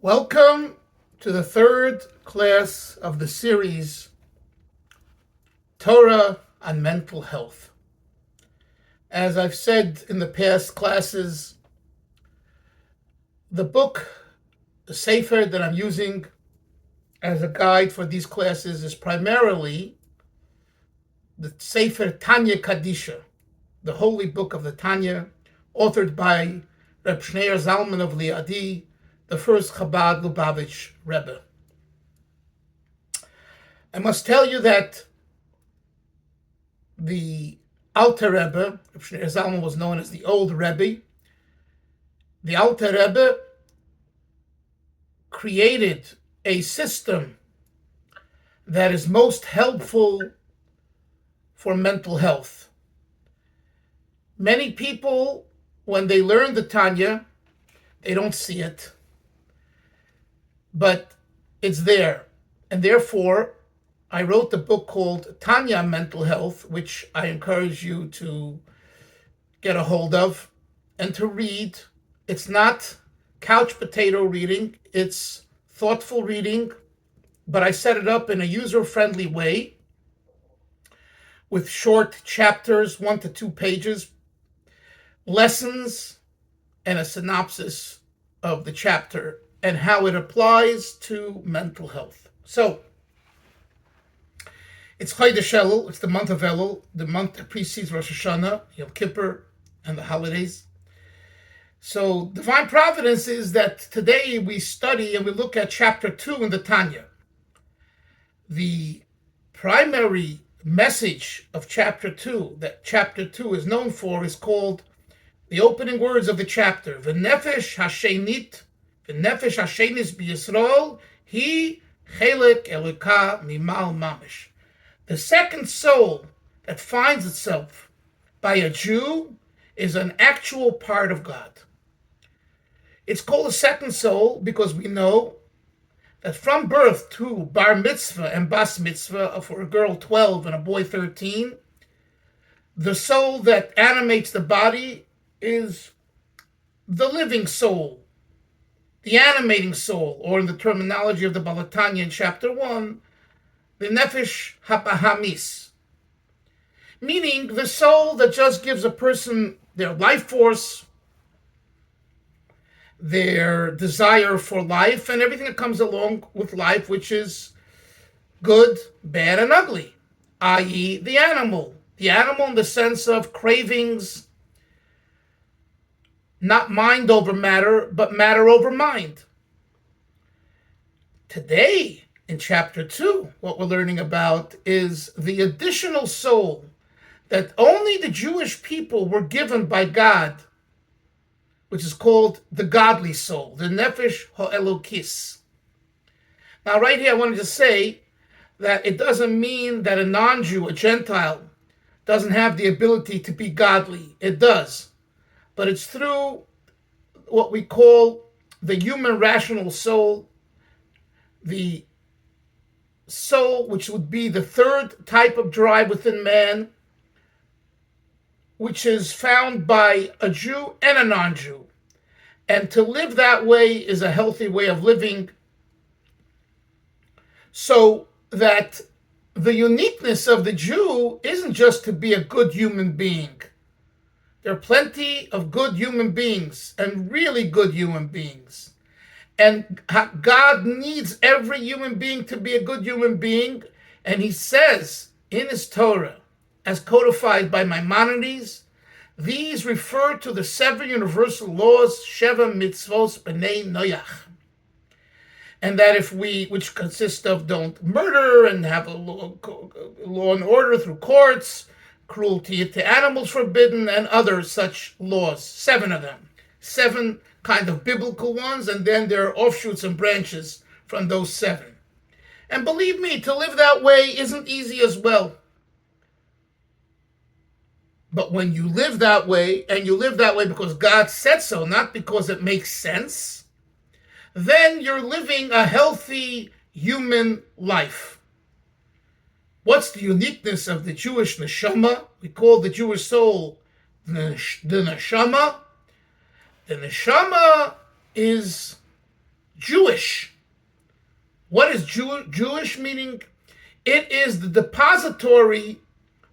Welcome to the third class of the series, Torah on Mental Health. As I've said in the past classes, the book, the Sefer that I'm using as a guide for these classes is primarily the Sefer Tanya Kadisha, the holy book of the Tanya, authored by Rabbi Chaim Dalfin of Liadi, the first Chabad Lubavitch Rebbe. I must tell you that the Alter Rebbe, Rabbi Chaim Dalfin was known as the Old Rebbe. The Alter Rebbe created a system that is most helpful for mental health. Many people, when they learn the Tanya, they don't see it, but it's there. And therefore, I wrote the book called Tanya on Mental Health, which I encourage you to get a hold of and to read. It's not couch potato reading, it's thoughtful reading, but I set it up in a user-friendly way with short chapters, 1 to 2 pages, lessons, and a synopsis of the chapter and how it applies to mental health. So, it's Chodesh Elul, it's the month of Elul, the month that precedes Rosh Hashanah, Yom Kippur, and the holidays. So, divine providence is that today we study and we look at chapter 2 in the Tanya. The primary message of chapter 2, that chapter 2 is known for, is called the opening words of the chapter, V'nefesh hashenit, V'nefesh hashenis b'Yisrael, hi chelek eluka mimal mamish. The second soul that finds itself by a Jew is an actual part of God. It's called a second soul because we know that from birth to bar mitzvah and bas mitzvah, for a girl 12 and a boy 13, the soul that animates the body is the living soul, the animating soul, or in the terminology of the Baal Tanya in chapter 1, the nefesh hapahamis, meaning the soul that just gives a person their life force, their desire for life, and everything that comes along with life, which is good, bad, and ugly, i.e. the animal. The animal in the sense of cravings, not mind over matter, but matter over mind. Today, in chapter 2, what we're learning about is the additional soul that only the Jewish people were given by God, which is called the godly soul, the nefesh ha'elokis. Now, right here, I wanted to say that it doesn't mean that a non-Jew, a Gentile, doesn't have the ability to be godly. It does. But it's through what we call the human rational soul, the soul which would be the third type of drive within man, which is found by a Jew and a non-Jew. And to live that way is a healthy way of living, so that the uniqueness of the Jew isn't just to be a good human being. There are plenty of good human beings and really good human beings. And God needs every human being to be a good human being. And he says in his Torah, as codified by Maimonides, these refer to the 7 universal laws, Sheva mitzvos b'nei Noach. And that if we, which consist of don't murder and have a law and order through courts, cruelty to animals forbidden, and other such laws, 7 of them. 7 kind of biblical ones, and then there are offshoots and branches from those 7. And believe me, to live that way isn't easy as well. But when you live that way, and you live that way because God said so, not because it makes sense, then you're living a healthy human life. What's the uniqueness of the Jewish neshama? We call the Jewish soul the neshama. The neshama is Jewish. What is Jewish meaning? It is the depository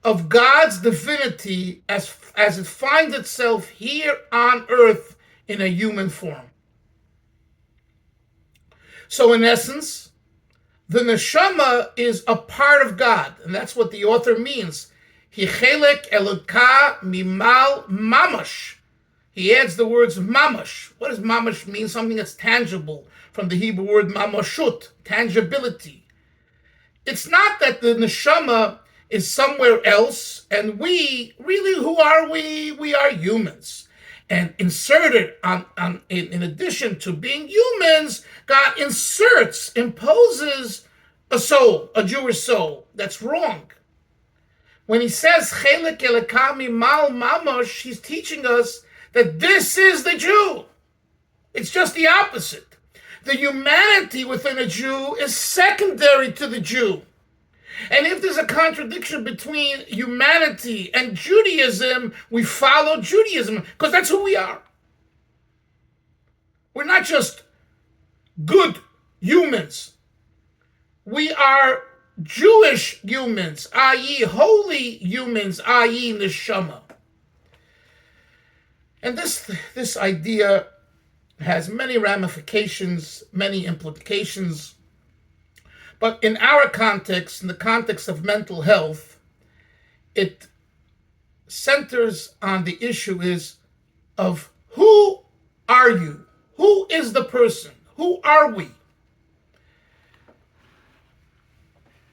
of God's divinity as it finds itself here on earth in a human form. So in essence, the neshama is a part of God, and that's what the author means. Hi chelek eloka mimal mamash. He adds the words mamash. What does mamash mean? Something that's tangible, from the Hebrew word mamashut, tangibility. It's not that the neshama is somewhere else, and we, really, who are we? We are humans. And inserted in addition to being humans, God imposes a soul, a Jewish soul. That's wrong. When he says chelek eleka mimal mamash, he's teaching us that this is the Jew. It's just the opposite. The humanity within a Jew is secondary to the Jew. And if there's a contradiction between humanity and Judaism, we follow Judaism because that's who we are. We're not just good humans. We are Jewish humans, i.e. holy humans, i.e. neshama. And this idea has many ramifications, many implications. But in our context, in the context of mental health, it centers on the issue of who are you? Who is the person? Who are we?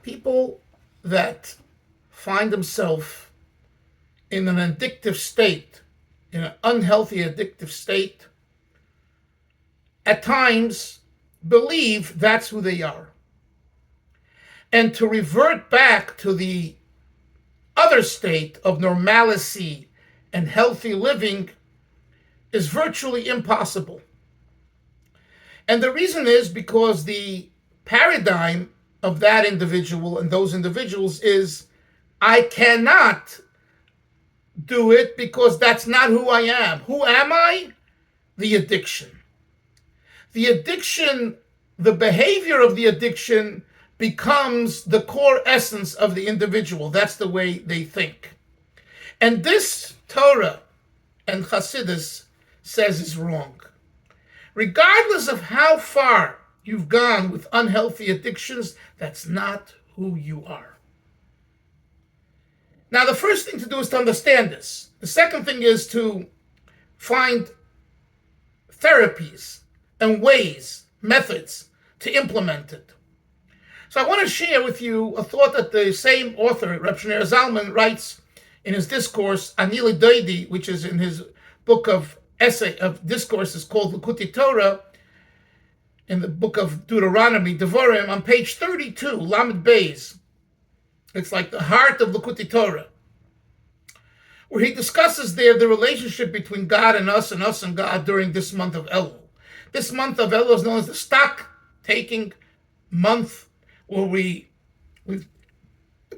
People that find themselves in an addictive state, in an unhealthy addictive state, at times believe that's who they are. And to revert back to the other state of normalcy and healthy living is virtually impossible. And the reason is because the paradigm of that individual and those individuals is, I cannot do it because that's not who I am. Who am I? The addiction. The addiction, the behavior of the addiction becomes the core essence of the individual. That's the way they think. And this Torah and Hasidus says is wrong. Regardless of how far you've gone with unhealthy addictions, that's not who you are. Now, the first thing to do is to understand this. The second thing is to find therapies and ways, methods to implement it. So I want to share with you a thought that the same author, Rabbi Chaim Dalfin, writes in his discourse, Anili Doidi, which is in his book of essay of discourses called Likutei Torah, in the book of Deuteronomy, Devarim, on page 32, Lamed Beis. It's like the heart of Likutei Torah, where he discusses there the relationship between God and us and God during this month of Elul. This month of Elul is known as the stock-taking month, where we've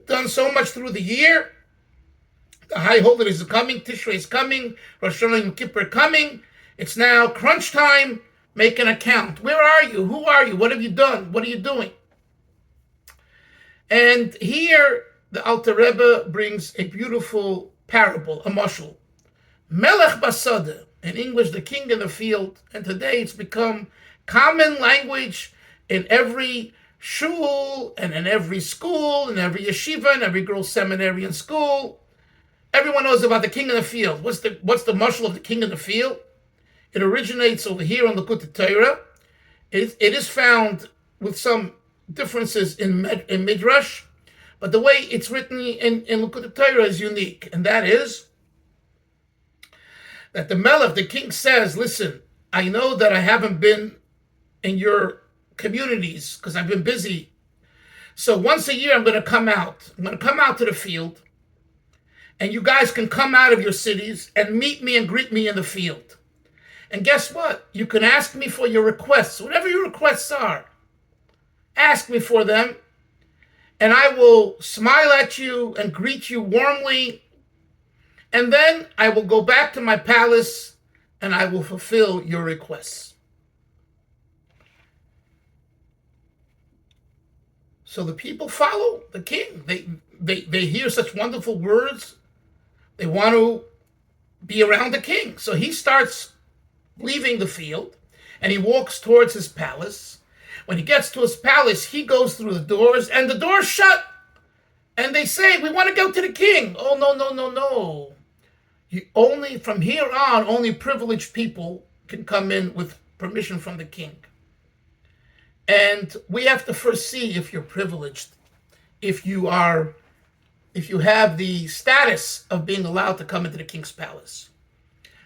done so much through the year. The high holidays are coming, Tishrei is coming, Rosh Hashanah and Yom Kippur coming. It's now crunch time. Make an account. Where are you? Who are you? What have you done? What are you doing? And here the Alter Rebbe brings a beautiful parable, a mashal. Melech Basada, in English, the king in the field. And today it's become common language in every shul and in every school, in every yeshiva, and every girls' seminary and school. Everyone knows about the king in the field. What's the mashal of the king in the field? It originates over here on the Likutei Torah. It is found with some differences in Midrash, but the way it's written in Likutei Torah is unique, and that is that the Melech, the king, says, listen, I know that I haven't been in your communities because I've been busy. So once a year I'm going to come out. I'm going to come out to the field, and you guys can come out of your cities and meet me and greet me in the field. And guess what? You can ask me for your requests, whatever your requests are. Ask me for them, and I will smile at you and greet you warmly. And then I will go back to my palace and I will fulfill your requests. So the people follow the king. They hear such wonderful words. They want to be around the king. So he starts leaving the field and he walks towards his palace. When he gets to his palace, he goes through the doors and the doors shut. And they say, we want to go to the king. Oh, no, no, no, no. Only from here on, only privileged people can come in with permission from the king. And we have to first see if you're privileged, if you have the status of being allowed to come into the king's palace.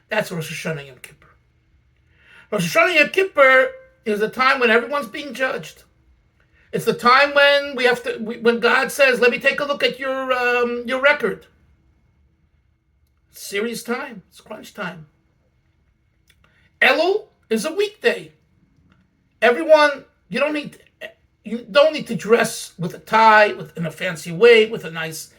That's Rosh Hashanah Yom Kippur. Rosh Hashanah Yom Kippur is the time when everyone's being judged. It's the time when when God says, "Let me take a look at your record." It's serious time. It's crunch time. Elul is a weekday. Everyone, you don't need to dress with a tie, in a fancy way, with a nice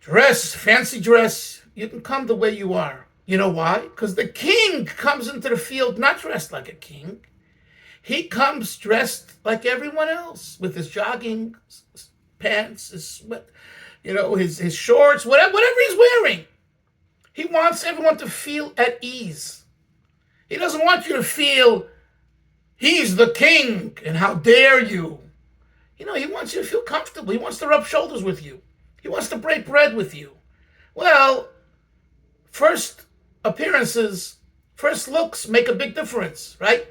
dress, fancy dress. You can come the way you are. You know why? Because the king comes into the field not dressed like a king. He comes dressed like everyone else, with his jogging pants, his sweat, his shorts, whatever he's wearing. He wants everyone to feel at ease. He doesn't want you to feel he's the king and how dare you. He wants you to feel comfortable. He wants to rub shoulders with you. He wants to break bread with you. Well, first appearances, first looks make a big difference, right?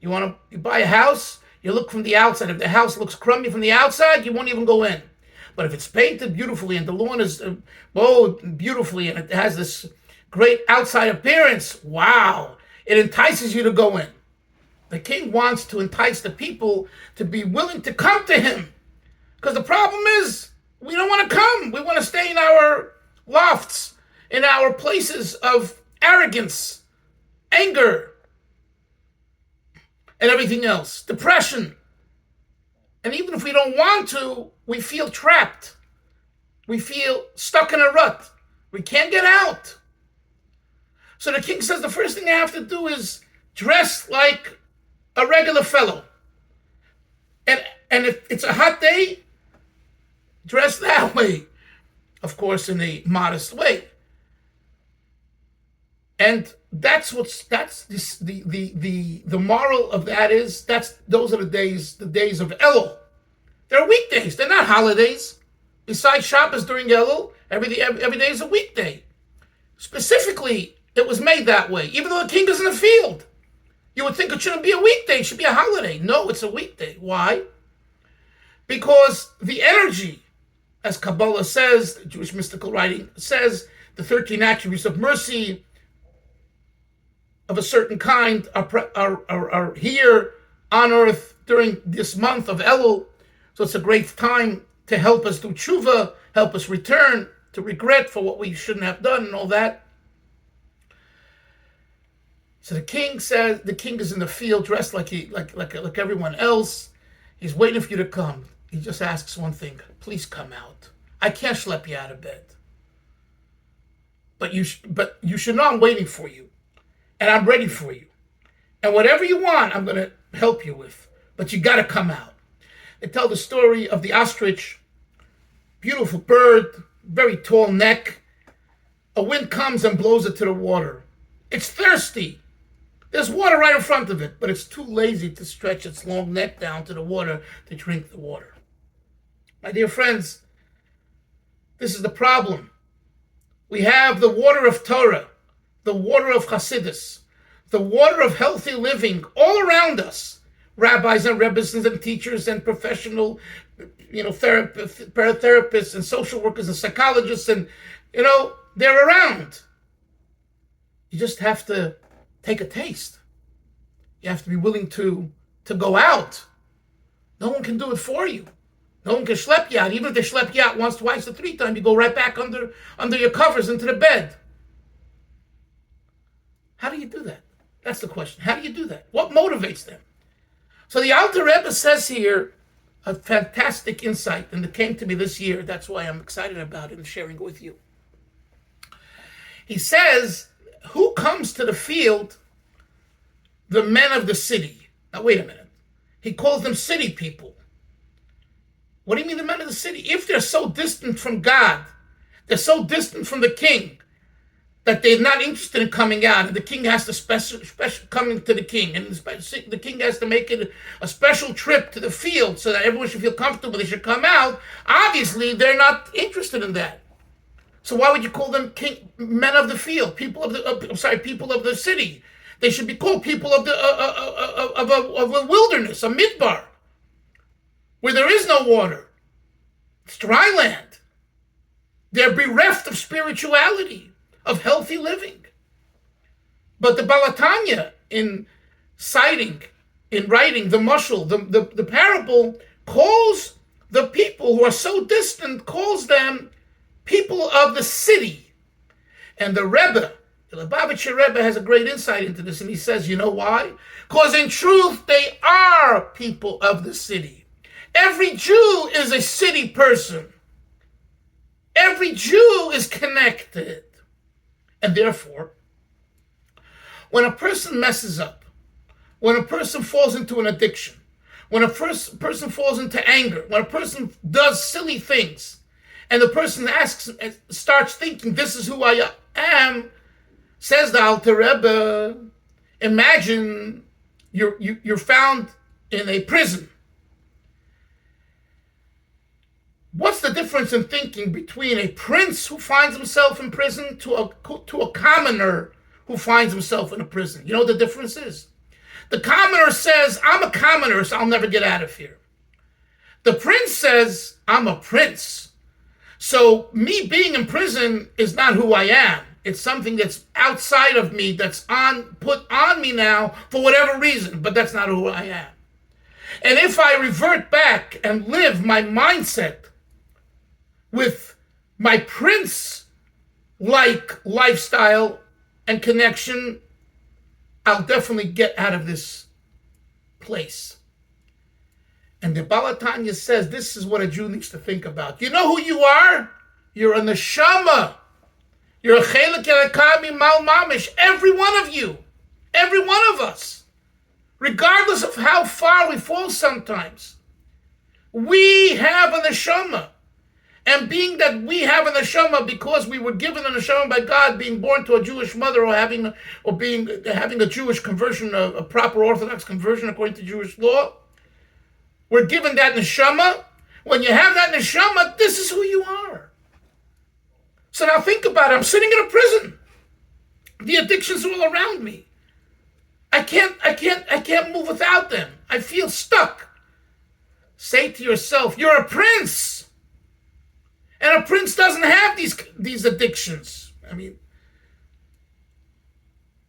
You buy a house, you look from the outside. If the house looks crummy from the outside, you won't even go in. But if it's painted beautifully and the lawn is mowed beautifully and it has this great outside appearance, wow, it entices you to go in. The king wants to entice the people to be willing to come to him. Because the problem is, we don't want to come. We want to stay in our lofts, in our places of arrogance, anger, and everything else, depression. And even if we don't want to, we feel trapped. We feel stuck in a rut. We can't get out. So the king says the first thing I have to do is dress like a regular fellow. And if it's a hot day, dress that way. Of course, in a modest way. And the moral of that is those are the days of Elul. They're weekdays. They're not holidays. Besides Shabbos during Elul, every day is a weekday. Specifically, it was made that way. Even though the king is in the field, you would think it shouldn't be a weekday. It should be a holiday. No, it's a weekday. Why? Because the energy, as Kabbalah says, the Jewish mystical writing says, the 13 attributes of mercy of a certain kind are here on earth during this month of Elul. So it's a great time to help us do tshuva, help us return, to regret for what we shouldn't have done and all that. So the king is in the field dressed like everyone else. He's waiting for you to come. He just asks one thing: please come out. I can't schlep you out of bed. But you should know I'm waiting for you. And I'm ready for you. And whatever you want, I'm going to help you with. But you got to come out. They tell the story of the ostrich. Beautiful bird, very tall neck. A wind comes and blows it to the water. It's thirsty. There's water right in front of it, but it's too lazy to stretch its long neck down to the water to drink the water. My dear friends, this is the problem. We have the water of Torah, the water of Hasidus, the water of healthy living all around us. Rabbis and rebbes and teachers and professional, therapists and social workers and psychologists, and they're around. You just have to take a taste. You have to be willing to go out. No one can do it for you. No one can schlep you out. Even if they schlep you out once, twice, or three times, you go right back under your covers into the bed. How do you do that? That's the question. How do you do that? What motivates them? So the Alter Rebbe says here a fantastic insight, and it came to me this year. That's why I'm excited about it and sharing it with you. He says, who comes to the field? The men of the city. Now, wait a minute. He calls them city people. What do you mean the men of the city? If they're so distant from God, they're so distant from the king, that they're not interested in coming out, and the king has to special coming to the king, and the king has to make it a special trip to the field so that everyone should feel comfortable. They should come out. Obviously, they're not interested in that. So why would you call them men of the field, people of the city? They should be called people of a wilderness, a midbar, where there is no water. It's dry land. They're bereft of spirituality, of healthy living. But the Tanya, in writing the mashal, the parable, calls the people who are so distant, calls them people of the city. And the Rebbe, the Lubavitcher Rebbe, has a great insight into this, and he says, you know why? Because in truth, they are people of the city. Every Jew is a city person. Every Jew is connected. And therefore, when a person messes up, when a person falls into an addiction, when a person falls into anger, when a person does silly things, and the person starts thinking, this is who I am, says the Alter Rebbe, imagine you're found in a prison. What's the difference in thinking between a prince who finds himself in prison to a commoner who finds himself in a prison? You know what the difference is? The commoner says, I'm a commoner, so I'll never get out of here. The prince says, I'm a prince. So me being in prison is not who I am. It's something that's outside of me, that's put on me now for whatever reason, but that's not who I am. And if I revert back and live my mindset with my prince-like lifestyle and connection, I'll definitely get out of this place. And the Tanya says this is what a Jew needs to think about. You know who you are? You're a neshama. You're a chelik elokami mal mamish. Every one of you. Every one of us. Regardless of how far we fall sometimes. We have a neshama. And being that we have a neshama because we were given a neshama by God, being born to a Jewish mother or having a Jewish conversion, a proper Orthodox conversion according to Jewish law, we're given that neshama. When you have that neshama, this is who you are. So now think about it. I'm sitting in a prison. The addictions are all around me. I can't move without them. I feel stuck. Say to yourself, you're a prince. And a prince doesn't have these addictions. I mean,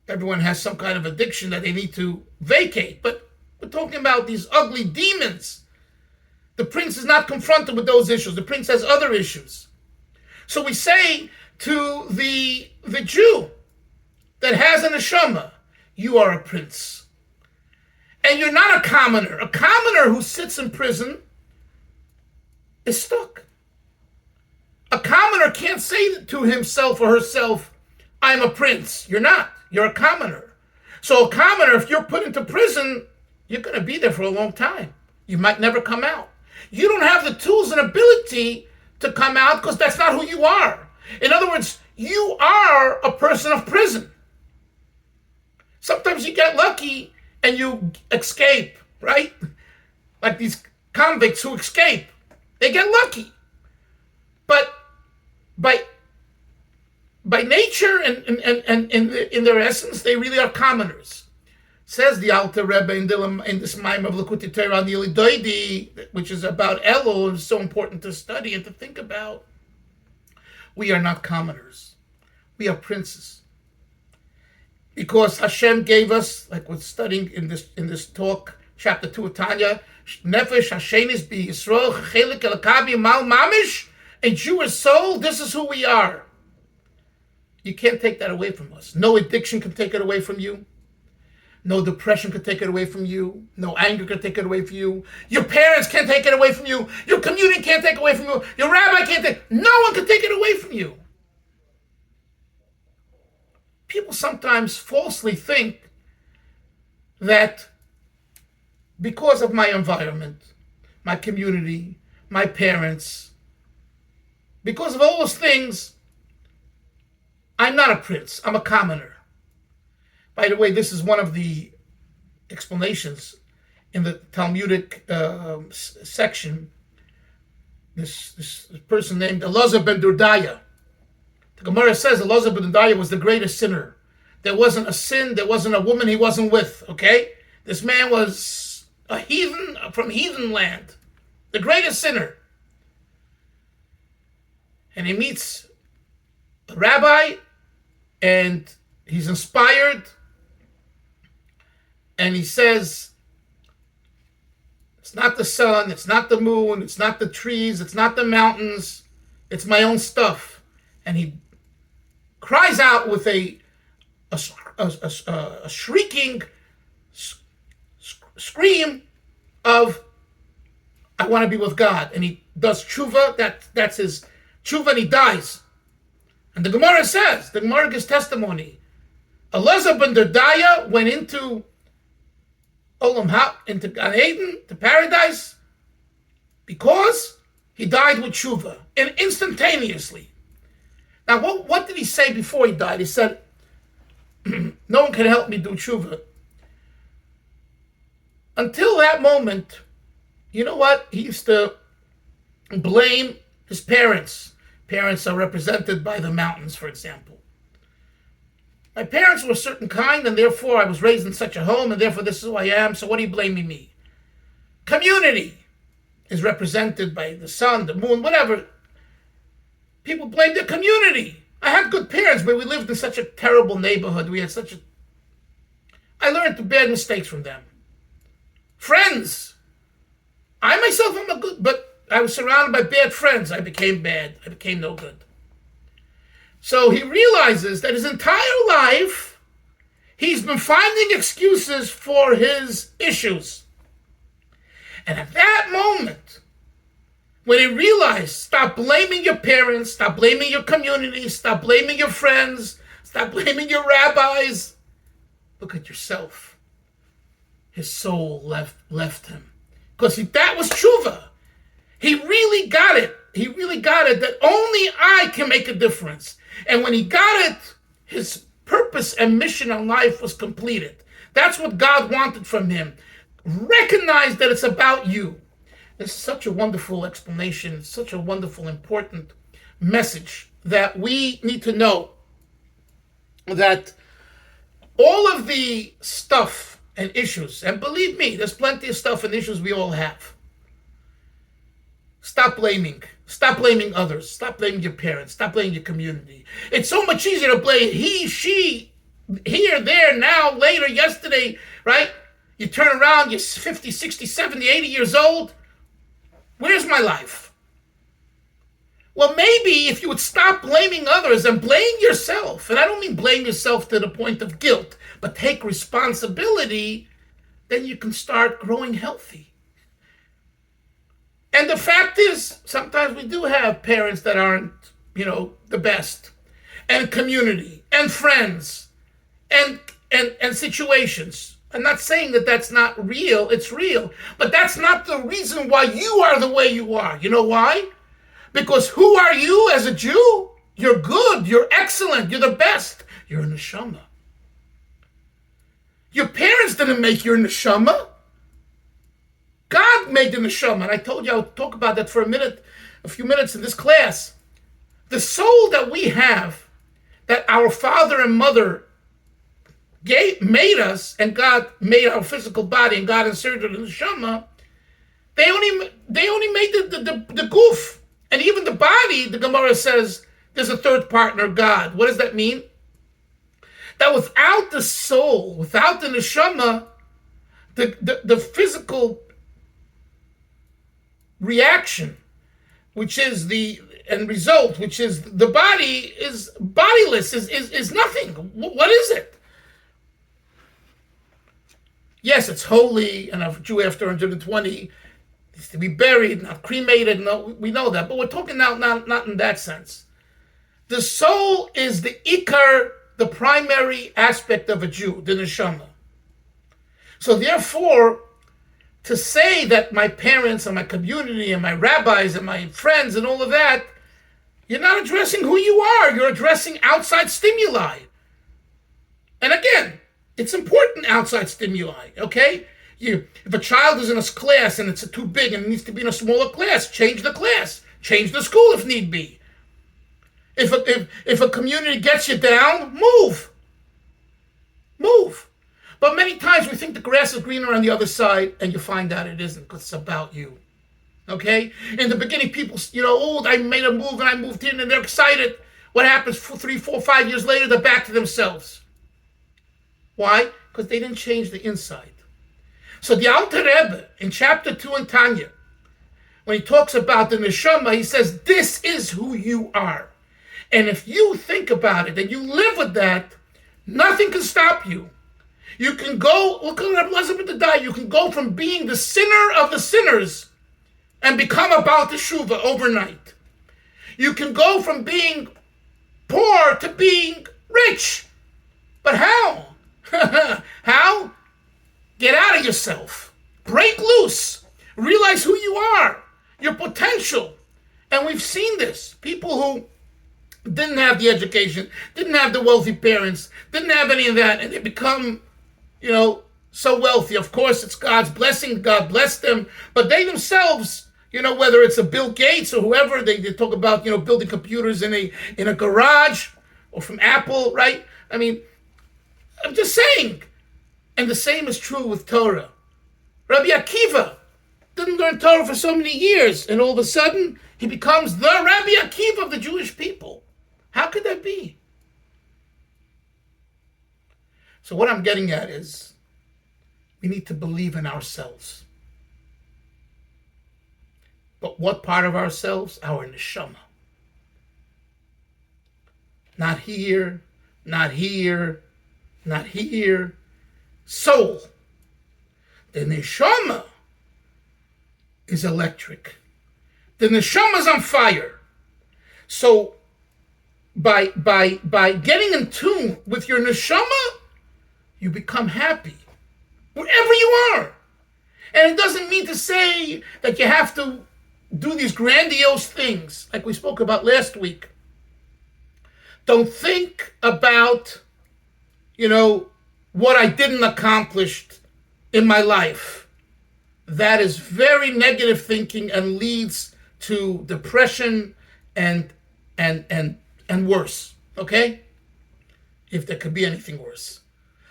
everyone has some kind of addiction that they need to vacate. But we're talking about these ugly demons. The prince is not confronted with those issues. The prince has other issues. So we say to the Jew that has a neshama, you are a prince. And you're not a commoner. A commoner who sits in prison is stuck. A commoner can't say to himself or herself, I'm a prince. You're not. You're a commoner. So a commoner, if you're put into prison, you're going to be there for a long time. You might never come out. You don't have the tools and ability to come out because that's not who you are. In other words, you are a person of prison. Sometimes you get lucky and you escape, right? Like these convicts who escape. They get lucky. But by nature and in their essence, they really are commoners. Says the Alter Rebbe in this Maim of Likutei Torah on the Doidi, which is about Elul, is so important to study and to think about. We are not commoners. We are princes. Because Hashem gave us, like we're studying in this talk, chapter 2 of Tanya, Nefesh Hashenis Bi Yisrael Chelik Elakabi Mal Mamish, a Jewish soul. This is who we are. You can't take that away from us. No addiction can take it away from you. No depression can take it away from you. No anger can take it away from you. Your parents can't take it away from you. Your community can't take it away from you. Your rabbi can't take it. No one can take it away from you. People sometimes falsely think that because of my environment, my community, my parents. Because of all those things, I'm not a prince. I'm a commoner. By the way, this is one of the explanations in the Talmudic section. This person named Elazar ben Durdaya. The Gemara says Elazar ben Durdaya was the greatest sinner. There wasn't a sin, there wasn't a woman he wasn't with, okay? This man was a heathen from heathen land, the greatest sinner. And he meets a rabbi, and he's inspired, and he says, it's not the sun, it's not the moon, it's not the trees, it's not the mountains, it's my own stuff. And he cries out with a shrieking scream of, I want to be with God. And he does tshuva, that's his tshuva, and he dies. And the Gemara says, the Gemara gives testimony, Elazar ben Durdaya went into into Gan Eden, to paradise, because he died with tshuva, and instantaneously. Now, what did he say before he died? He said, no one can help me do tshuva. Until that moment, you know what? He used to blame his parents. Parents are represented by the mountains, for example. My parents were a certain kind, and therefore I was raised in such a home, and therefore this is who I am, so what are you blaming me? Community is represented by the sun, the moon, whatever. People blame the community. I had good parents, but we lived in such a terrible neighborhood. I learned bad mistakes from them. Friends. I myself am a good, but I was surrounded by bad friends. I became bad. I became no good. So he realizes that his entire life, he's been finding excuses for his issues. And at that moment, when he realized, stop blaming your parents, stop blaming your community, stop blaming your friends, stop blaming your rabbis, look at yourself. His soul left him. Because that was tshuva. He really got it. He really got it that only I can make a difference. And when he got it, his purpose and mission in life was completed. That's what God wanted from him. Recognize that it's about you. It's such a wonderful explanation, such a wonderful, important message that we need to know that all of the stuff and issues, and believe me, there's plenty of stuff and issues we all have. Stop blaming. Stop blaming others. Stop blaming your parents. Stop blaming your community. It's so much easier to blame he, she, here, there, now, later, yesterday, right? You turn around, you're 50, 60, 70, 80 years old. Where's my life? Well, maybe if you would stop blaming others and blame yourself, and I don't mean blame yourself to the point of guilt, but take responsibility, then you can start growing healthy. And the fact is, sometimes we do have parents that aren't, the best, and community, and friends, and situations. I'm not saying that that's not real. It's real. But that's not the reason why you are the way you are. You know why? Because who are you as a Jew? You're good. You're excellent. You're the best. You're a neshama. Your parents didn't make your neshama. God made the neshama. And I told you I would talk about that for a few minutes in this class. The soul that we have, that our father and mother made us, and God made our physical body, and God inserted the neshama, they only made the goof. And even the body, the Gemara says, there's a third partner, God. What does that mean? That without the soul, without the neshama, the physical reaction, which is the end result, which is the body is bodiless, is nothing. What is it? Yes, it's holy, and a Jew after 120 is to be buried, not cremated. No, we know that, but we're talking now not in that sense. The soul is the ikar, the primary aspect of a Jew, the neshama. So therefore, to say that my parents and my community and my rabbis and my friends and all of that, you're not addressing who you are. You're addressing outside stimuli. And again, it's important, outside stimuli, okay? If a child is in a class and it's too big and it needs to be in a smaller class, change the class. Change the school if need be. If a community gets you down, move. Move. But many times we think the grass is greener on the other side, and you find out it isn't, because it's about you. Okay? In the beginning, people, I made a move and I moved in, and they're excited. What happens 3, 4, 5 years later? They're back to themselves. Why? Because they didn't change the inside. So the Alter Rebbe, in chapter 2 in Tanya, when he talks about the neshama, he says, this is who you are. And if you think about it and you live with that, nothing can stop you. You can go, look at Elizabeth the Die, you can go from being the sinner of the sinners and become a Baal Teshuvah overnight. You can go from being poor to being rich. But how? How? Get out of yourself. Break loose. Realize who you are, your potential. And we've seen this. People who didn't have the education, didn't have the wealthy parents, didn't have any of that, and they become, so wealthy. Of course, it's God's blessing. God blessed them. But they themselves, whether it's a Bill Gates or whoever, they talk about, building computers in a garage or from Apple, right? I mean, I'm just saying. And the same is true with Torah. Rabbi Akiva didn't learn Torah for so many years, and all of a sudden, he becomes the Rabbi Akiva of the Jewish people. How could that be? So what I'm getting at is, we need to believe in ourselves. But what part of ourselves? Our neshama. Not here, not here, not here. Soul. The neshama is electric. The neshama is on fire. So by getting in tune with your neshama, you become happy wherever you are. And it doesn't mean to say that you have to do these grandiose things like we spoke about last week. Don't think about, what I didn't accomplish in my life. That is very negative thinking and leads to depression and worse, okay? If there could be anything worse.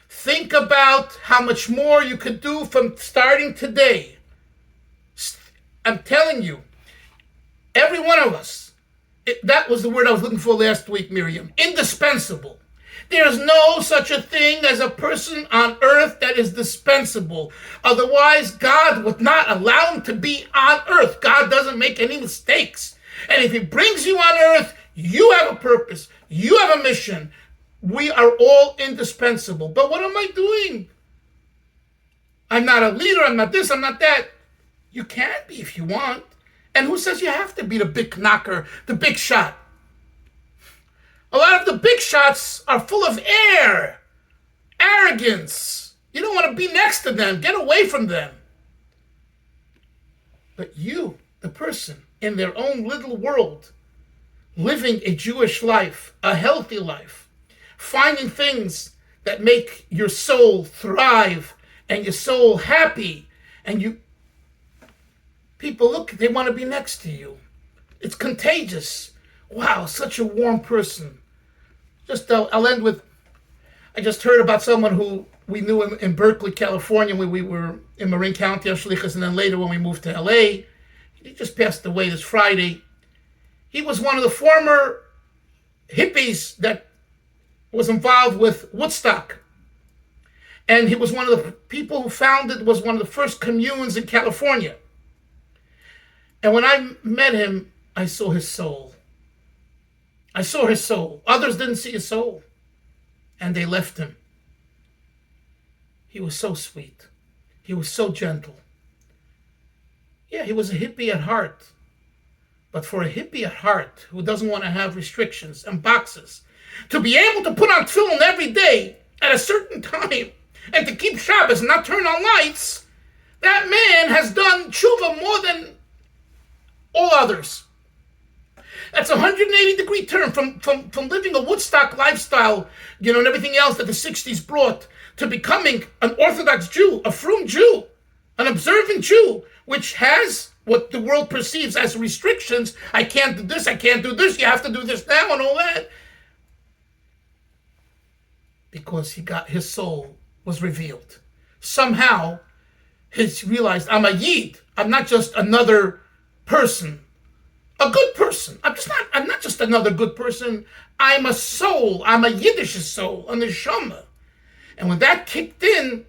Think about how much more you could do from starting today. I'm telling you, every one of us, that was the word I was looking for last week, Miriam, indispensable. There's no such a thing as a person on earth that is dispensable. Otherwise, God would not allow him to be on earth. God doesn't make any mistakes. And if he brings you on earth, you have a purpose. You have a mission. We are all indispensable. But what am I doing? I'm not a leader. I'm not this. I'm not that. You can be if you want. And who says you have to be the big knocker, the big shot? A lot of the big shots are full of air, arrogance. You don't want to be next to them. Get away from them. But you, the person in their own little world, living a Jewish life, a healthy life, finding things that make your soul thrive and your soul happy, and people look, they want to be next to you. It's contagious. Wow, such a warm person. I'll end with, I just heard about someone who we knew in Berkeley, California, when we were in Marin County, Ashlichas, and then later when we moved to LA. He just passed away this Friday. He was one of the former hippies that was involved with Woodstock. And he was one of the people who was one of the first communes in California. And when I met him, I saw his soul. I saw his soul. Others didn't see his soul. And they left him. He was so sweet. He was so gentle. Yeah, he was a hippie at heart. But for a hippie at heart who doesn't want to have restrictions and boxes, to be able to put on tefillin every day at a certain time and to keep Shabbos and not turn on lights, that man doing tshuva more than all others. That's a 180-degree turn from living a Woodstock lifestyle, and everything else that the 60s brought, to becoming an Orthodox Jew, a frum Jew, an observant Jew, which has what the world perceives as restrictions. I can't do this, I can't do this, you have to do this now and all that. Because his soul was revealed. Somehow, he's realized, I'm a Yid. I'm not just another person. A good person. I'm not just another good person. I'm a soul. I'm a Yiddish soul, a neshama. And when that kicked in,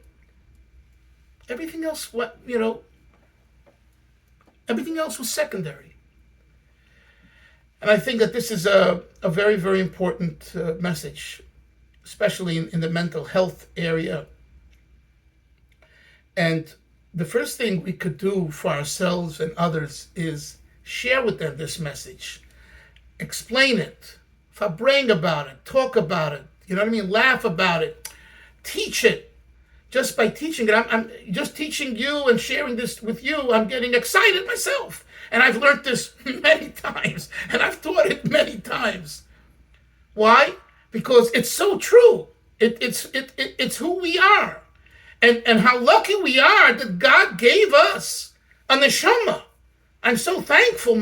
everything else everything else was secondary. And I think that this is a very, very important message, especially in the mental health area. And the first thing we could do for ourselves and others is share with them this message. Explain it. Fabrang about it. Talk about it. You know what I mean? Laugh about it. Teach it. Just by teaching it, I'm just teaching you and sharing this with you, I'm getting excited myself. And I've learned this many times. And I've taught it many times. Why? Because it's so true. It's who we are. And how lucky we are that God gave us a neshama. I'm so thankful.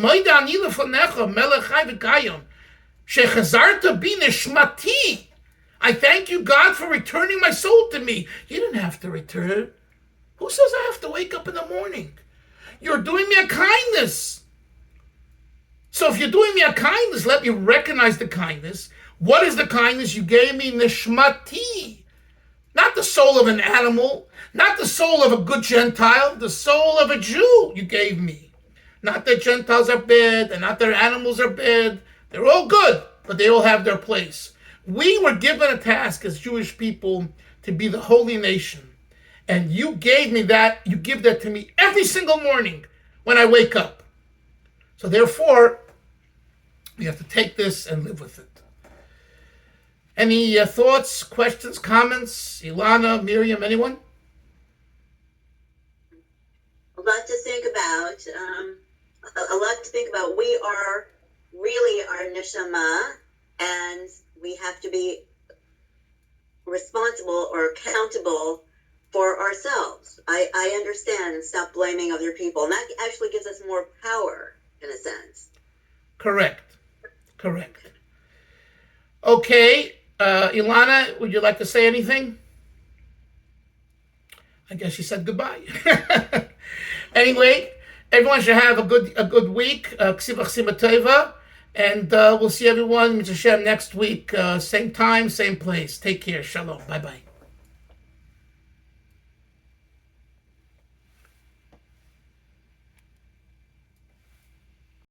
I thank you, God, for returning my soul to me. You didn't have to return. Who says I have to wake up in the morning? You're doing me a kindness. So if you're doing me a kindness, let me recognize the kindness. What is the kindness? You gave me neshmati. Not the soul of an animal, not the soul of a good Gentile, the soul of a Jew you gave me. Not that Gentiles are bad, and not that animals are bad. They're all good, but they all have their place. We were given a task as Jewish people to be the holy nation. And you gave me that, you give that to me every single morning when I wake up. So therefore, we have to take this and live with it. Any thoughts, questions, comments? Ilana, Miriam, anyone? A lot to think about. We are really our neshama, and we have to be responsible or accountable for ourselves. I understand, and stop blaming other people. And that actually gives us more power, in a sense. Correct. Okay. Ilana, would you like to say anything? I guess she said goodbye. Anyway, everyone should have a good week. And we'll see everyone next week, same time, same place. Take care. Shalom. Bye-bye.